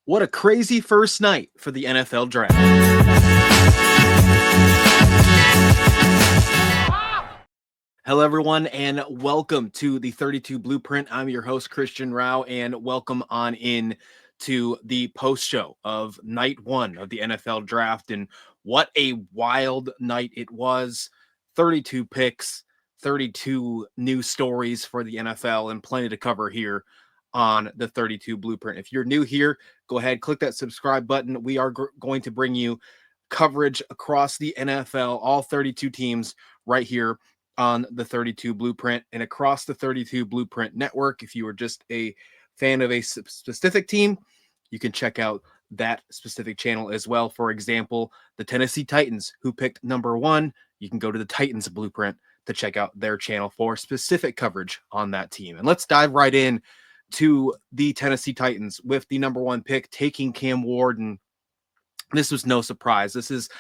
What a crazy first night for the NFL draft. Hello, everyone, and welcome to the 32 Blueprint. I'm your host, Christian Rao, and welcome on in to the post show of night one of the NFL draft. And what a wild night it was. 32 picks, 32 new stories for the NFL, and plenty to cover here on the 32 Blueprint. If you're new here, go ahead, click that subscribe button. We are going to bring you coverage across the NFL, all 32 teams right here on the 32 Blueprint and across the 32 Blueprint network. If you are just a fan of a specific team, you can check out that specific channel as well. For example, the Tennessee Titans, who picked number one, you can go to the Titans Blueprint to check out their channel for specific coverage on that team. And let's dive right in to the Tennessee Titans with the number one pick, taking Cam Ward. And this was no surprise. This is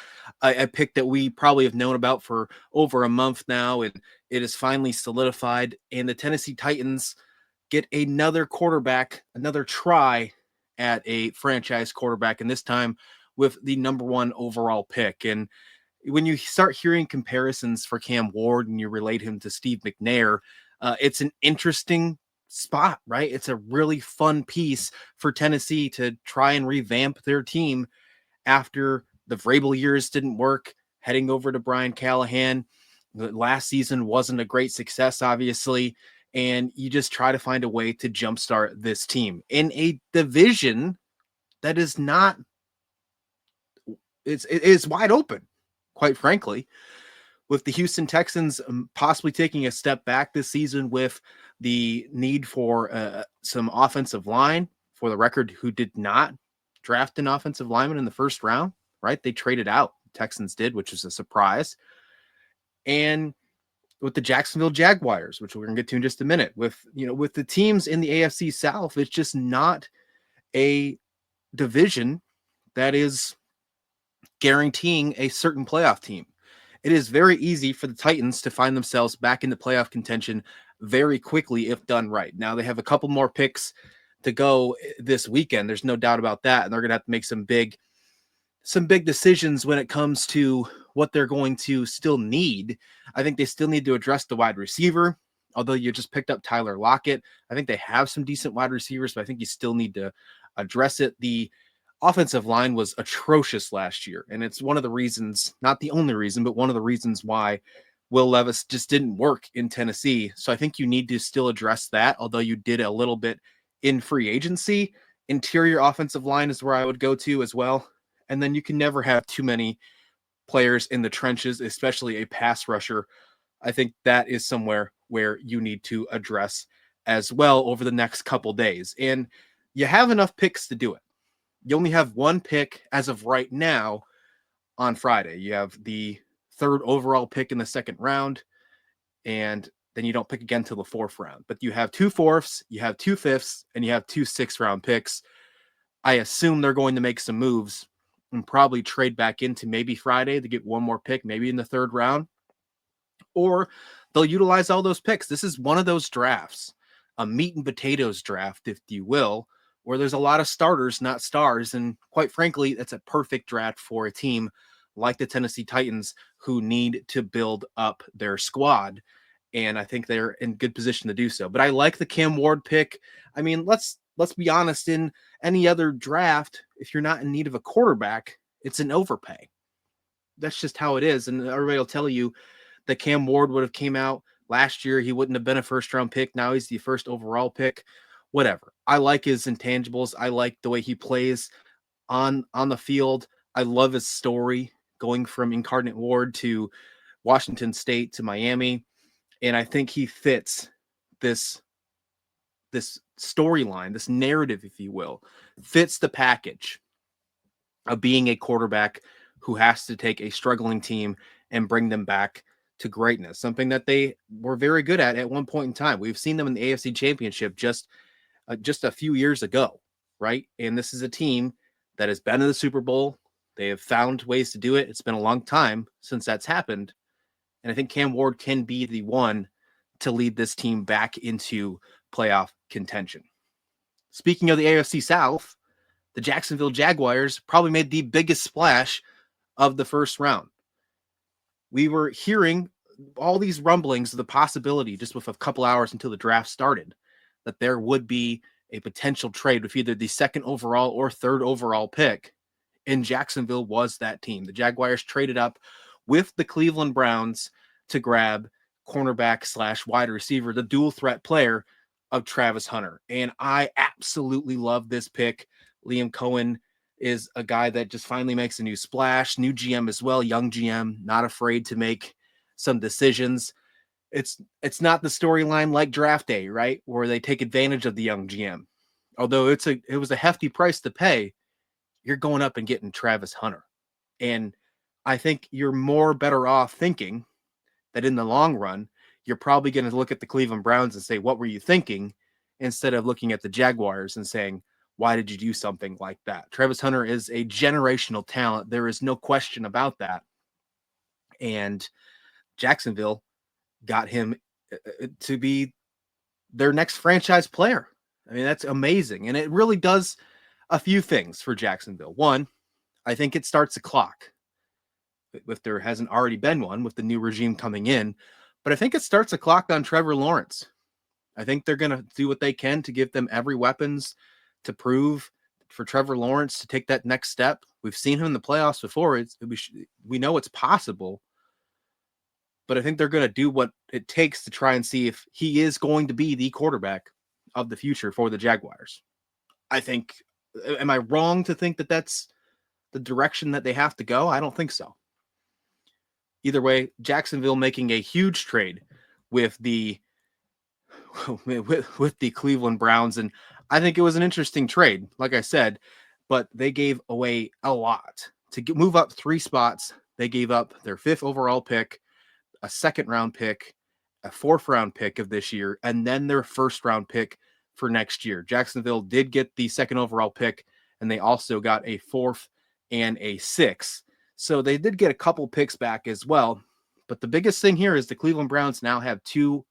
a pick that we probably have known about for over a month now, and it is finally solidified. And the Tennessee Titans get another quarterback, another try at a franchise quarterback, and this time with the number one overall pick. And when you start hearing comparisons for Cam Ward and you relate him to Steve McNair, it's an interesting spot, right? It's a really fun piece for Tennessee to try and revamp their team after the Vrabel years didn't work, heading over to Brian Callahan. The last season wasn't a great success, obviously, and you just try to find a way to jumpstart this team in a division that is not, it is wide open, quite frankly, with the Houston Texans possibly taking a step back this season with the need for some offensive line. For the record, who did not draft an offensive lineman in the first round, right? They traded out. Texans did, which was a surprise. And with the Jacksonville Jaguars, which we're going to get to in just a minute, with the teams in the AFC South, it's just not a division that is guaranteeing a certain playoff team. It is very easy for the Titans to find themselves back into playoff contention very quickly if done right. Now they have a couple more picks to go this weekend. There's no doubt about that. And they're going to have to make some big decisions when it comes to what they're going to still need. I think they still need to address the wide receiver. Although you just picked up Tyler Lockett, I think they have some decent wide receivers, but I think you still need to address it. The offensive line was atrocious last year. And it's one of the reasons, not the only reason, but one of the reasons why Will Levis just didn't work in Tennessee. So I think you need to still address that, although you did a little bit in free agency. Interior offensive line is where I would go to as well. And then you can never have too many players in the trenches, especially a pass rusher. I think that is somewhere where you need to address as well over the next couple days. And you have enough picks to do it. You only have one pick as of right now on Friday. You have the third overall pick in the second round, and then you don't pick again till the fourth round. But you have 2 fourths, you have 2 fifths, and you have 2 6th-round picks. I assume they're going to make some moves and probably trade back into maybe Friday to get one more pick, maybe in the third round. Or they'll utilize all those picks. This is one of those drafts, a meat and potatoes draft, if you will, where there's a lot of starters, not stars. And quite frankly, that's a perfect draft for a team like the Tennessee Titans who need to build up their squad. And I think they're in good position to do so. But I like the Cam Ward pick. I mean, let's be honest, in any other draft, if you're not in need of a quarterback, it's an overpay. That's just how it is. And everybody will tell you that Cam Ward would have came out last year. He wouldn't have been a first-round pick. Now he's the first overall pick. Whatever. I like his intangibles. I like the way he plays on the field. I love his story going from Incarnate Ward to Washington State to Miami. And I think he fits this storyline, this narrative, if you will, fits the package of being a quarterback who has to take a struggling team and bring them back to greatness, something that they were very good at one point in time. We've seen them in the AFC Championship just a few years ago, right? And this is a team that has been in the Super Bowl. They have found ways to do it. It's been a long time since that's happened. And I think Cam Ward can be the one to lead this team back into playoff contention. Speaking of the AFC South, the Jacksonville Jaguars probably made the biggest splash of the first round. We were hearing all these rumblings of the possibility, just with a couple hours until the draft started, that there would be a potential trade with either the second overall or third overall pick. And Jacksonville was that team. The Jaguars traded up with the Cleveland Browns to grab cornerback / wide receiver, the dual threat player of Travis Hunter. And I absolutely love this pick. Liam Cohen is a guy that just finally makes a new splash, new GM as well, young GM, not afraid to make some decisions. It's not the storyline like draft day, right? Where they take advantage of the young GM. Although it was a hefty price to pay, you're going up and getting Travis Hunter. And I think you're more better off thinking that in the long run, you're probably going to look at the Cleveland Browns and say, what were you thinking? Instead of looking at the Jaguars and saying, why did you do something like that? Travis Hunter is a generational talent. There is no question about that. And Jacksonville got him to be their next franchise player. I mean, that's amazing. And it really does a few things for Jacksonville. One, I think it starts a clock. If there hasn't already been one with the new regime coming in, but I think it starts a clock on Trevor Lawrence. I think they're going to do what they can to give them every weapons to prove for Trevor Lawrence to take that next step. We've seen him in the playoffs before. We know it's possible, but I think they're going to do what it takes to try and see if he is going to be the quarterback of the future for the Jaguars. I think, am I wrong to think that that's the direction that they have to go? I don't think so. Either way, Jacksonville making a huge trade with the Cleveland Browns, and I think it was an interesting trade, like I said, but they gave away a lot to move up 3 spots. They gave up their 5th overall pick, a 2nd round pick, a 4th round pick of this year, and then their 1st round pick for next year. Jacksonville did get the 2nd overall pick, and they also got a 4th and a 6th. So they did get a couple picks back as well. But the biggest thing here is the Cleveland Browns now have 2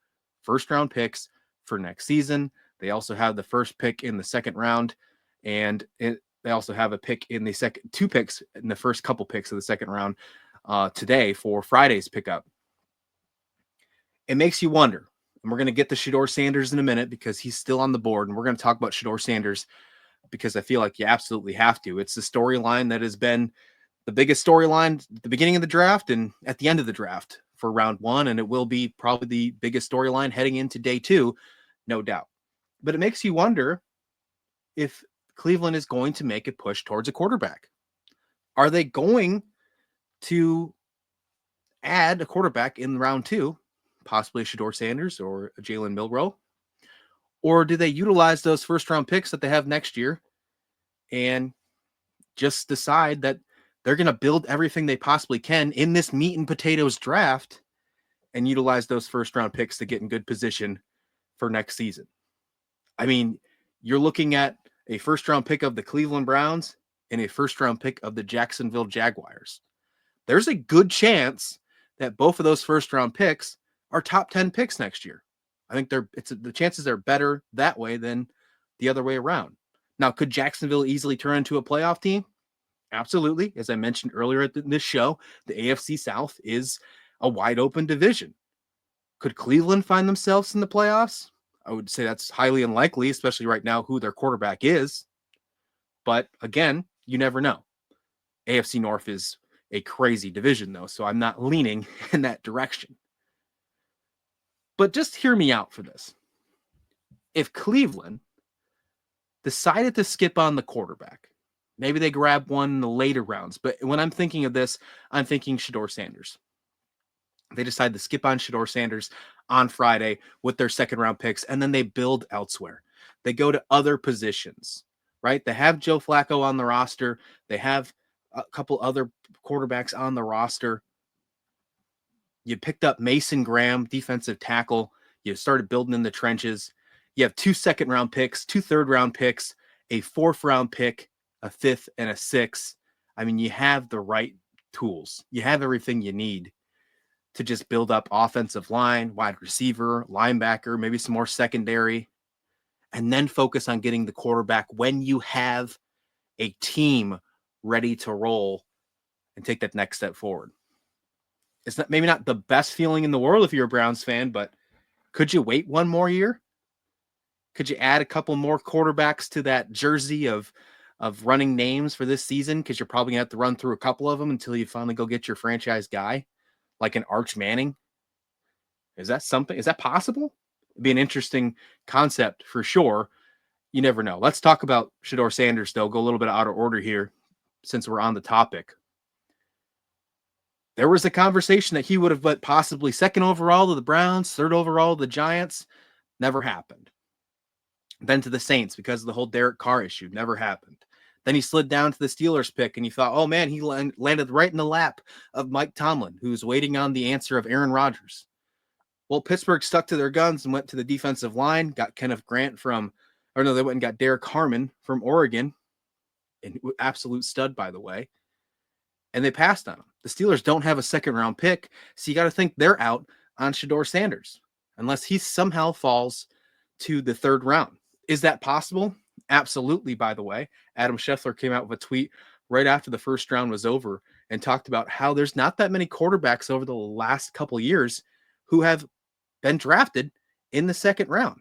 first-round picks for next season. They also have the 1st pick in the 2nd round, and they also have a pick in the 2 picks in the first couple picks of the 2nd round today for Friday's pickup. It makes you wonder, and we're going to get to Shedeur Sanders in a minute because he's still on the board, and we're going to talk about Shedeur Sanders because I feel like you absolutely have to. It's the storyline that has been the biggest storyline at the beginning of the draft and at the end of the draft for round 1, and it will be probably the biggest storyline heading into day 2, no doubt. But it makes you wonder if Cleveland is going to make a push towards a quarterback. Are they going to add a quarterback in round 2, possibly a Shedeur Sanders or a Jalen Milroe? Or do they utilize those first-round picks that they have next year and just decide that they're going to build everything they possibly can in this meat and potatoes draft and utilize those first-round picks to get in good position for next season? I mean, you're looking at a first-round pick of the Cleveland Browns and a first-round pick of the Jacksonville Jaguars. There's a good chance that both of those first-round picks are top 10 picks next year. I think the chances are better that way than the other way around. Now, could Jacksonville easily turn into a playoff team? Absolutely. As I mentioned earlier in this show, the AFC South is a wide open division. Could Cleveland find themselves in the playoffs? I would say that's highly unlikely, especially right now who their quarterback is. But again, you never know. AFC North is a crazy division, though, so I'm not leaning in that direction. But just hear me out for this. If Cleveland decided to skip on the quarterback, maybe they grab one in the later rounds, but when I'm thinking of this, I'm thinking Shedeur Sanders. They decide to skip on Shedeur Sanders on Friday with their 2nd round picks, and then they build elsewhere. They go to other positions, right? They have Joe Flacco on the roster. They have a couple other quarterbacks on the roster. You picked up Mason Graham, defensive tackle. You started building in the trenches. You have 2 2nd round picks, 2 3rd round picks, a 4th round pick, a 5th, and a 6th. I mean, you have the right tools. You have everything you need to just build up offensive line, wide receiver, linebacker, maybe some more secondary, and then focus on getting the quarterback when you have a team ready to roll and take that next step forward. It's not, maybe not the best feeling in the world if you're a Browns fan, but could you wait one more year? Could you add a couple more quarterbacks to that jersey of running names for this season? Because you're probably going to have to run through a couple of them until you finally go get your franchise guy, like an Arch Manning. Is that something? Is that possible? It'd be an interesting concept for sure. You never know. Let's talk about Shedeur Sanders, though. Go a little bit out of order here since we're on the topic. There was a conversation that he would have went possibly second overall to the Browns, third overall to the Giants. Never happened. Then to the Saints because of the whole Derek Carr issue. Never happened. Then he slid down to the Steelers pick, and you thought, oh, man, he landed right in the lap of Mike Tomlin, who's waiting on the answer of Aaron Rodgers. Well, Pittsburgh stuck to their guns and went to the defensive line, got Kenneth Grant they went and got Derek Harmon from Oregon, an absolute stud, by the way, and they passed on him. The Steelers don't have a second-round pick, so you got to think they're out on Shedeur Sanders, unless he somehow falls to the third round. Is that possible? Absolutely, by the way. Adam Scheffler came out with a tweet right after the first round was over and talked about how there's not that many quarterbacks over the last couple of years who have been drafted in the second round.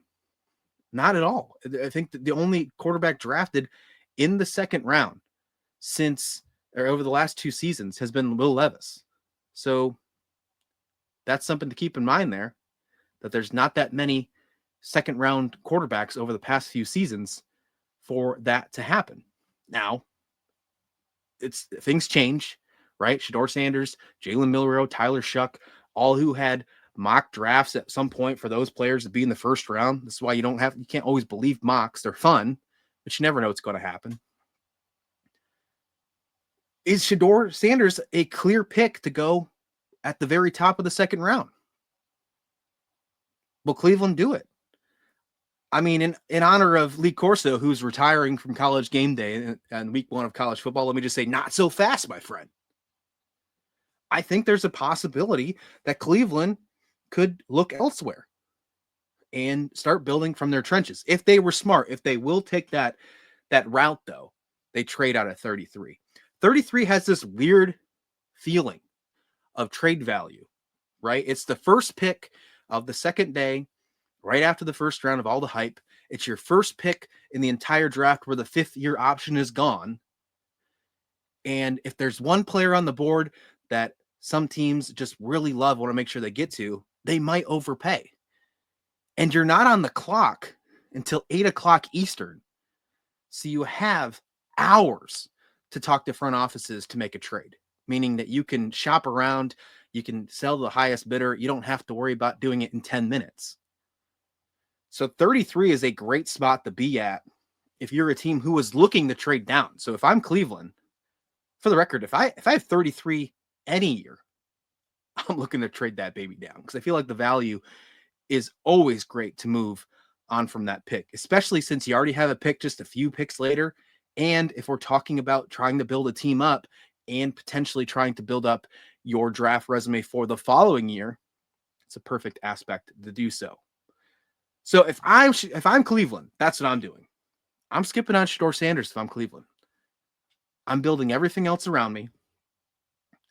Not at all. I think that the only quarterback drafted in the second round over the last two seasons has been Will Levis. So that's something to keep in mind there, that there's not that many second round quarterbacks over the past few seasons for that to happen. Now, things change, right? Shedeur Sanders, Jalen Milroe, Tyler Shuck, all who had mock drafts at some point for those players to be in the first round. This is why you can't always believe mocks. They're fun, but you never know what's going to happen. Is Shedeur Sanders a clear pick to go at the very top of the second round? Will Cleveland do it? I mean, in honor of Lee Corso, who's retiring from College Game Day and week 1 of college football, let me just say, not so fast, my friend. I think there's a possibility that Cleveland could look elsewhere and start building from their trenches. If they were smart, if they will take that route, though, they trade out at 33. 33 has this weird feeling of trade value, right? It's the first pick of the second day, right after the first round of all the hype. It's your first pick in the entire draft where the 5th-year option is gone. And if there's one player on the board that some teams just really want to make sure they get to, they might overpay. And you're not on the clock until 8 o'clock Eastern. So you have hours to talk to front offices to make a trade, meaning that you can shop around, you can sell the highest bidder. You don't have to worry about doing it in 10 minutes. So 33 is a great spot to be at if you're a team who is looking to trade down. So if I'm Cleveland, for the record, if I have 33 any year, I'm looking to trade that baby down because I feel like the value is always great to move on from that pick, especially since you already have a pick just a few picks later. And if we're talking about trying to build a team up and potentially trying to build up your draft resume for the following year, it's a perfect aspect to do so. So if I'm Cleveland, that's what I'm doing. I'm skipping on Shedeur Sanders if I'm Cleveland. I'm building everything else around me.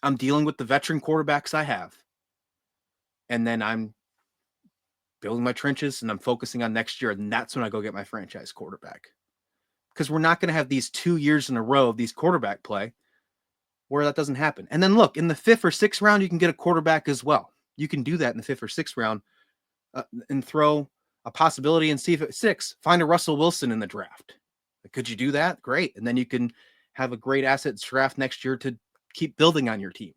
I'm dealing with the veteran quarterbacks I have. And then I'm building my trenches and I'm focusing on next year. And that's when I go get my franchise quarterback. Because we're not going to have these 2 years in a row of these quarterback play where that doesn't happen. And then look, in the 5th or 6th round, you can get a quarterback as well. You can do that in the 5th or 6th round and throw a possibility and see if at 6, find a Russell Wilson in the draft. Could you do that? Great. And then you can have a great assets draft next year to keep building on your team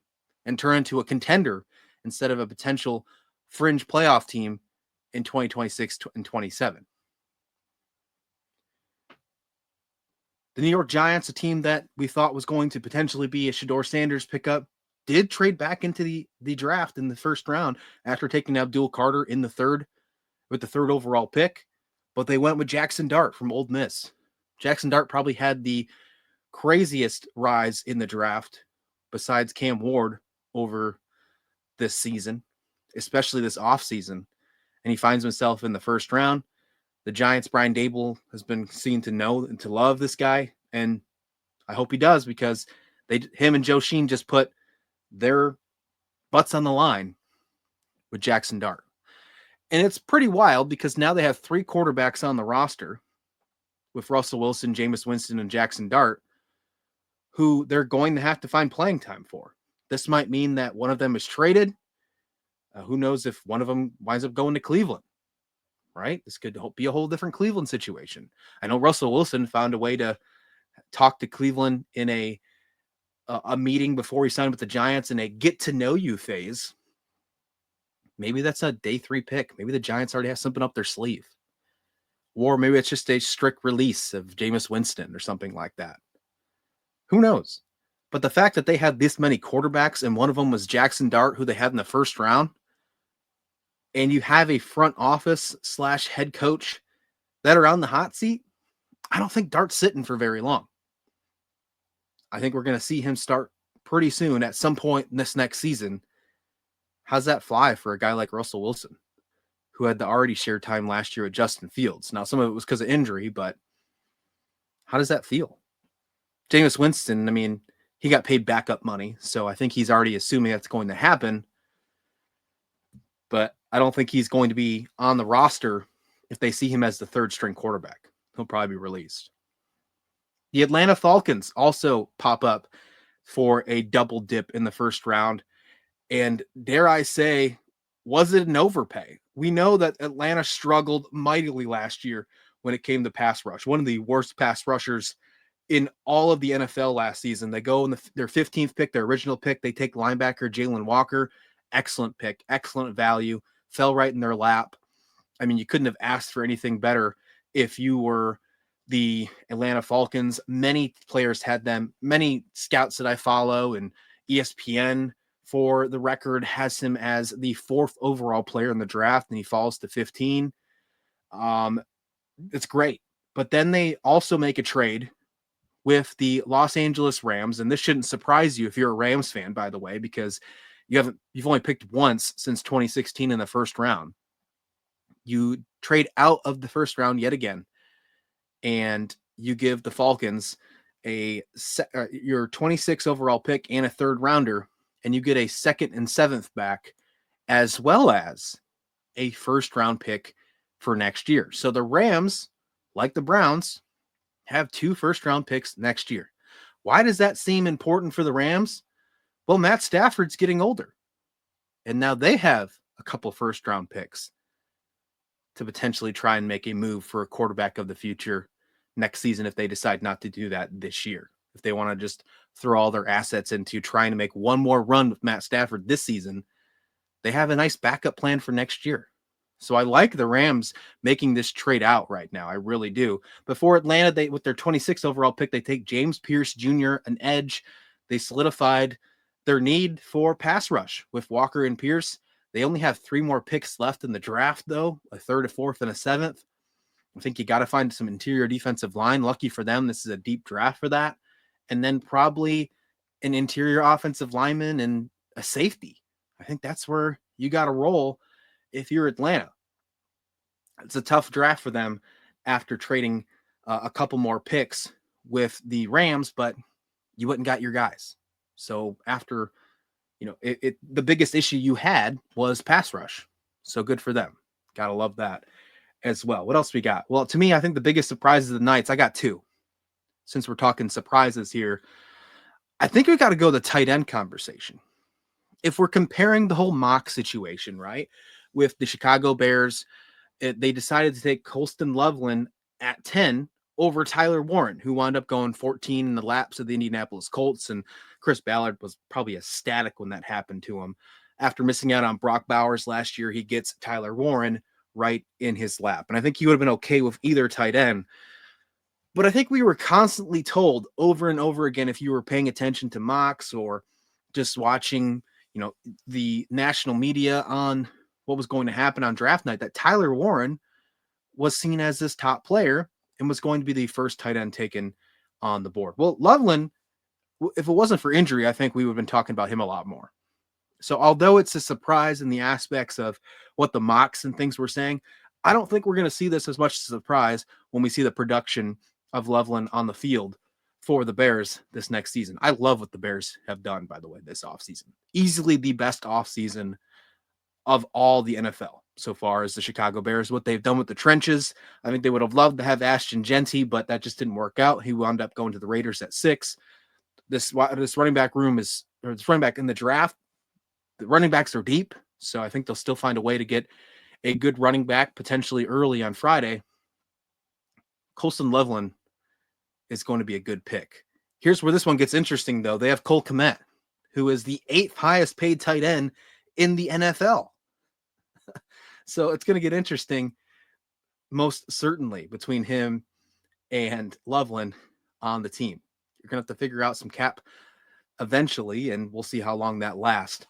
and turn into a contender instead of a potential fringe playoff team in 2026 and 27. The New York Giants, a team that we thought was going to potentially be a Shedeur Sanders pickup, did trade back into the draft in the first round after taking Abdul Carter in the 3rd with the 3rd overall pick, but they went with Jaxson Dart from Ole Miss. Jaxson Dart probably had the craziest rise in the draft besides Cam Ward over this season, especially this offseason, and he finds himself in the first round. The Giants, Brian Dable has been seen to know and to love this guy, and I hope he does, because him and Joe Sheen just put their butts on the line with Jaxson Dart. And it's pretty wild because now they have 3 quarterbacks on the roster with Russell Wilson, Jameis Winston, and Jaxson Dart, who they're going to have to find playing time for. This might mean that one of them is traded. Who knows if one of them winds up going to Cleveland, right? This could be a whole different Cleveland situation. I know Russell Wilson found a way to talk to Cleveland in a meeting before he signed with the Giants in a get-to-know-you phase. Maybe that's a day 3 pick. Maybe the Giants already have something up their sleeve. Or maybe it's just a strict release of Jameis Winston or something like that. Who knows? But the fact that they had this many quarterbacks and one of them was Jaxson Dart, who they had in the first round, and you have a front office / head coach that are on the hot seat, I don't think Dart's sitting for very long. I think we're going to see him start pretty soon at some point in this next season. How's that fly for a guy like Russell Wilson, who had the already shared time last year with Justin Fields? Now, some of it was because of injury, but how does that feel? Jameis Winston, I mean, he got paid backup money, so I think he's already assuming that's going to happen. But I don't think he's going to be on the roster if they see him as the 3rd string quarterback. He'll probably be released. The Atlanta Falcons also pop up for a double dip in the first round. And dare I say, was it an overpay? We know that Atlanta struggled mightily last year when it came to pass rush. One of the worst pass rushers in all of the NFL last season. They go in their 15th pick, their original pick. They take linebacker Jalen Walker. Excellent pick, excellent value. Fell right in their lap. I mean, you couldn't have asked for anything better if you were the Atlanta Falcons. Many players had them. Many scouts that I follow, and ESPN, for the record, has him as the 4th overall player in the draft, and he falls to 15. It's great. But then they also make a trade with the Los Angeles Rams, and this shouldn't surprise you if you're a Rams fan, by the way, because you've only picked once since 2016 in the first round. You trade out of the first round yet again, and you give the Falcons your 26th overall pick and a 3rd rounder, and you get a 2nd and 7th back, as well as a 1st round pick for next year. So the Rams, like the Browns, have 2 1st round picks next year. Why does that seem important for the Rams? Well, Matt Stafford's getting older, and now they have a couple 1st round picks to potentially try and make a move for a quarterback of the future next season if they decide not to do that this year. If they want to just throw all their assets into trying to make one more run with Matt Stafford this season, they have a nice backup plan for next year. So I like the Rams making this trade out right now. I really do. Before Atlanta, with their 26th overall pick, they take James Pierce Jr., an edge. They solidified their need for pass rush with Walker and Pierce. They only have 3 more picks left in the draft, though, a 3rd, a 4th, and a 7th. I think you got to find some interior defensive line. Lucky for them, this is a deep draft for that. And then probably an interior offensive lineman and a safety. I think that's where you got to roll if you're Atlanta. It's a tough draft for them after trading a couple more picks with the Rams, but you wouldn't got your guys. So after, the biggest issue you had was pass rush. So good for them. Got to love that as well. What else we got? Well, to me, I think the biggest surprises of the nights, I got 2. Since we're talking surprises here, I think we got to go the tight end conversation. If we're comparing the whole mock situation, right, with the Chicago Bears, they decided to take Colston Loveland at 10 over Tyler Warren, who wound up going 14 in the laps of the Indianapolis Colts. And Chris Ballard was probably ecstatic when that happened to him. After missing out on Brock Bowers last year, he gets Tyler Warren right in his lap. And I think he would have been okay with either tight end. But I think we were constantly told over and over again, if you were paying attention to mocks or just watching, the national media on what was going to happen on draft night, that Tyler Warren was seen as this top player and was going to be the first tight end taken on the board. Well, Loveland, if it wasn't for injury, I think we would have been talking about him a lot more. So although it's a surprise in the aspects of what the mocks and things were saying, I don't think we're going to see this as much as a surprise when we see the production of Loveland on the field for the Bears this next season. I love what the Bears have done, by the way, this offseason. Easily the best offseason of all the NFL so far is the Chicago Bears. What they've done with the trenches, I think they would have loved to have Ashton Genty, but that just didn't work out. He wound up going to the Raiders at 6. This running back room is, or this running back in the draft, the running backs are deep, so I think they'll still find a way to get a good running back potentially early on Friday. Colston Loveland is going to be a good pick. Here's where this one gets interesting, though. They have Cole Kmet, who is the 8th highest paid tight end in the NFL. So it's going to get interesting, most certainly, between him and Loveland on the team. You're going to have to figure out some cap eventually, and we'll see how long that lasts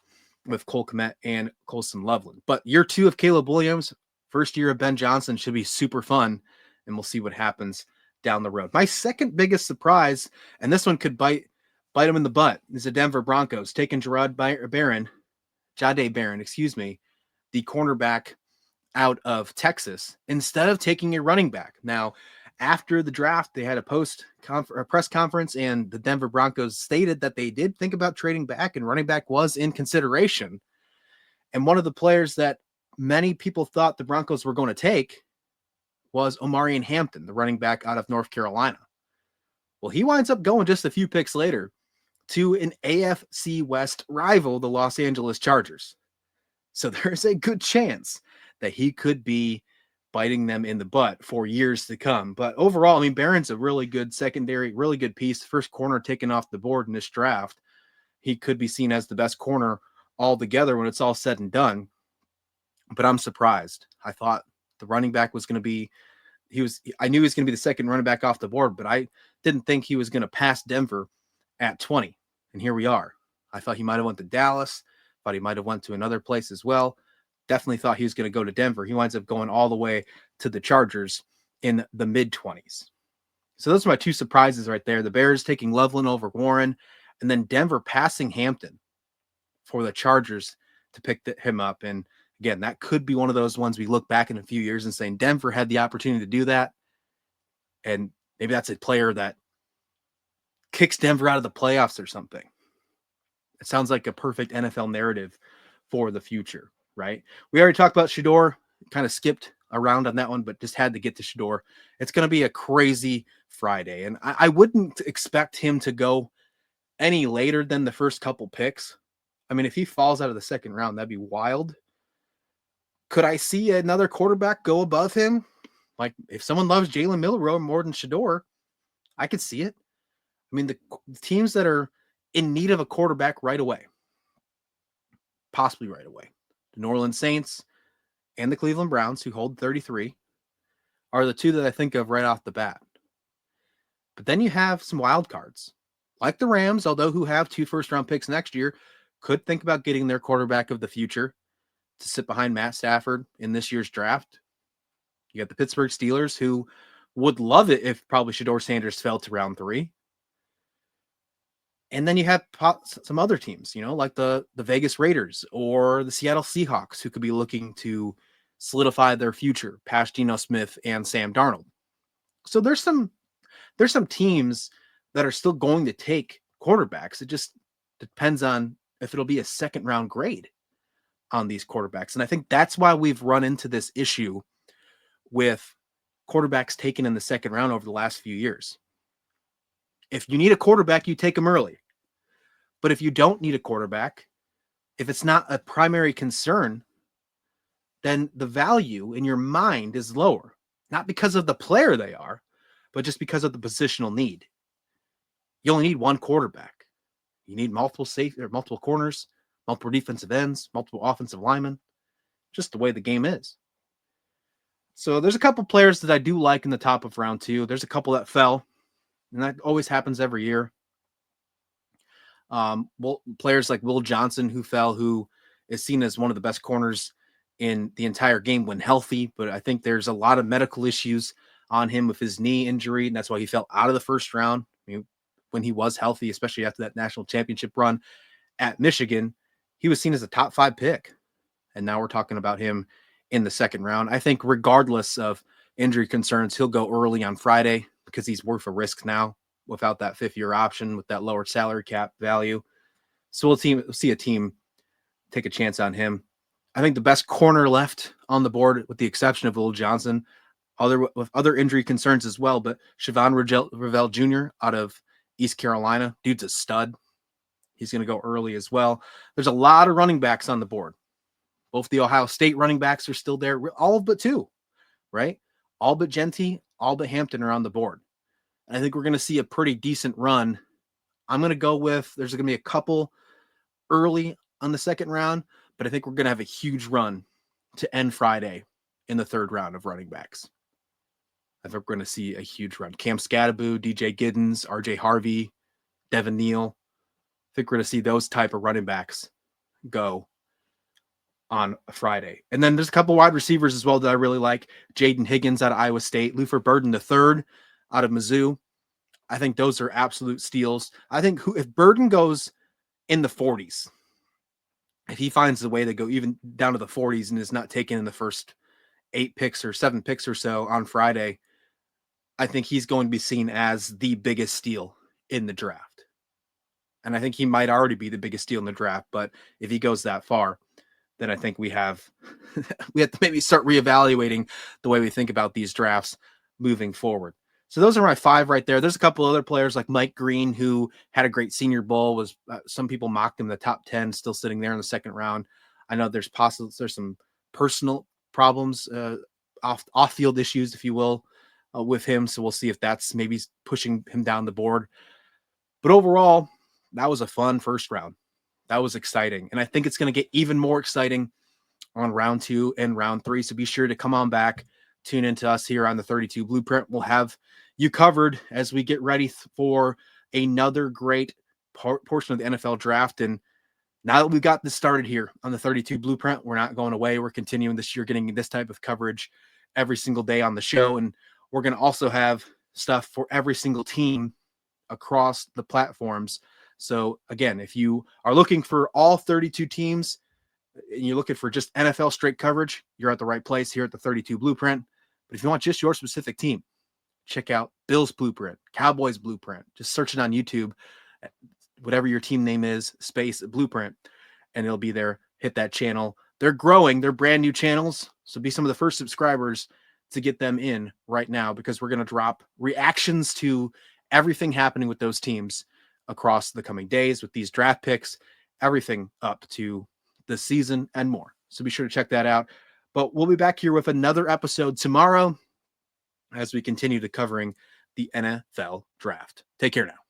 with Cole Kmet and Colston Loveland. But year 2 of Caleb Williams, first year of Ben Johnson should be super fun, and we'll see what happens down the road. My second biggest surprise, and this one could bite him in the butt, is the Denver Broncos taking Jade Barron, the cornerback out of Texas, instead of taking a running back. Now, after the draft, they had a press conference, and the Denver Broncos stated that they did think about trading back, and running back was in consideration. And one of the players that many people thought the Broncos were going to take was Omarion Hampton, the running back out of North Carolina. Well, he winds up going just a few picks later to an AFC West rival, the Los Angeles Chargers. So there's a good chance that he could be biting them in the butt for years to come. But overall, I mean, Barron's a really good secondary, really good piece. First corner taken off the board in this draft. He could be seen as the best corner altogether when it's all said and done. But I'm surprised. I thought the running back was going to be, I knew he was going to be the second running back off the board, but I didn't think he was going to pass Denver at 20. And here we are. I thought he might have went to Dallas. Thought he might have went to another place as well. Definitely thought he was going to go to Denver. He winds up going all the way to the Chargers in the mid-20s. So those are my two surprises right there. The Bears taking Loveland over Warren, and then Denver passing Hampton for the Chargers to pick him up. And again, that could be one of those ones we look back in a few years and saying Denver had the opportunity to do that. And maybe that's a player that kicks Denver out of the playoffs or something. It sounds like a perfect NFL narrative for the future, right? We already talked about Shedeur, kind of skipped around on that one, but just had to get to Shedeur. It's going to be a crazy Friday, and I wouldn't expect him to go any later than the first couple picks. I mean, if he falls out of the second round, that'd be wild. Could I see another quarterback go above him? Like, if someone loves Jalen Milroe more than Shedeur, I could see it. I mean, the teams that are in need of a quarterback right away, possibly right away, the New Orleans Saints and the Cleveland Browns, who hold 33, are the two that I think of right off the bat. But then you have some wild cards, like the Rams, although who have 2 first-round picks next year, could think about getting their quarterback of the future to sit behind Matt Stafford in this year's draft. You got the Pittsburgh Steelers, who would love it if probably Shedeur Sanders fell to round 3. And then you have some other teams, like the Vegas Raiders or the Seattle Seahawks, who could be looking to solidify their future past Geno Smith and Sam Darnold. So there's some teams that are still going to take quarterbacks. It just depends on if it'll be a second round grade on these quarterbacks. And I think that's why we've run into this issue with quarterbacks taken in the second round over the last few years. If you need a quarterback, you take them early. But if you don't need a quarterback, if it's not a primary concern, then the value in your mind is lower. Not because of the player they are, but just because of the positional need. You only need one quarterback. You need multiple safety or multiple corners, multiple defensive ends, multiple offensive linemen. Just the way the game is. So there's a couple players that I do like in the top of round 2. There's a couple that fell, and that always happens every year. Players like Will Johnson, who fell, who is seen as one of the best corners in the entire game when healthy, but I think there's a lot of medical issues on him with his knee injury, and that's why he fell out of the first round. When he was healthy, especially after that national championship run at Michigan, he was seen as a top 5 pick, and now we're talking about him in the second round. I think regardless of injury concerns, he'll go early on Friday because he's worth a risk now. without that 5th-year option with that lower salary cap value. So we'll see a team take a chance on him. I think the best corner left on the board, with the exception of Will Johnson, with other injury concerns as well, but Siobhan Ravel Jr. out of East Carolina, dude's a stud. He's going to go early as well. There's a lot of running backs on the board. Both the Ohio State running backs are still there, all but 2, right? All but Genty, all but Hampton are on the board. And I think we're going to see a pretty decent run. I'm going to go with, there's going to be a couple early on the 2nd round, but I think we're going to have a huge run to end Friday in the 3rd round of running backs. I think we're going to see a huge run. Cam Scattaboo, DJ Giddens, RJ Harvey, Devin Neal. I think we're going to see those type of running backs go on a Friday. And then there's a couple wide receivers as well that I really like. Jaden Higgins out of Iowa State, Luther Burden III out of Mizzou. I think those are absolute steals. I think if Burden goes in the 40s, if he finds the way to go even down to the 40s and is not taken in the first 8 picks or 7 picks or so on Friday, I think he's going to be seen as the biggest steal in the draft. And I think he might already be the biggest steal in the draft, but if he goes that far, then I think we have to maybe start reevaluating the way we think about these drafts moving forward. So those are my 5 right there. There's a couple other players like Mike Green, who had a great Senior Bowl. Was some people mocked him in the top 10, still sitting there in the 2nd round. I know there's some personal problems, off-field issues, if you will, with him. So we'll see if that's maybe pushing him down the board. But overall, that was a fun 1st round. That was exciting. And I think it's going to get even more exciting on round 2 and round 3. So be sure to come on back, tune into us here on the 32 Blueprint. We'll have you covered as we get ready for another great portion of the NFL draft. And now that we've got this started here on the 32 Blueprint, we're not going away. We're continuing this year, getting this type of coverage every single day on the show. And we're going to also have stuff for every single team across the platforms. So again, if you are looking for all 32 teams and you're looking for just NFL straight coverage, you're at the right place here at the 32 Blueprint. But if you want just your specific team, check out Bills Blueprint, Cowboys Blueprint. Just search it on YouTube, whatever your team name is, space Blueprint, and it'll be there. Hit that channel. They're growing. They're brand new channels. So be some of the first subscribers to get them in right now, because we're going to drop reactions to everything happening with those teams across the coming days with these draft picks, everything up to the season and more. So be sure to check that out. But we'll be back here with another episode tomorrow as we continue to covering the NFL draft. Take care now.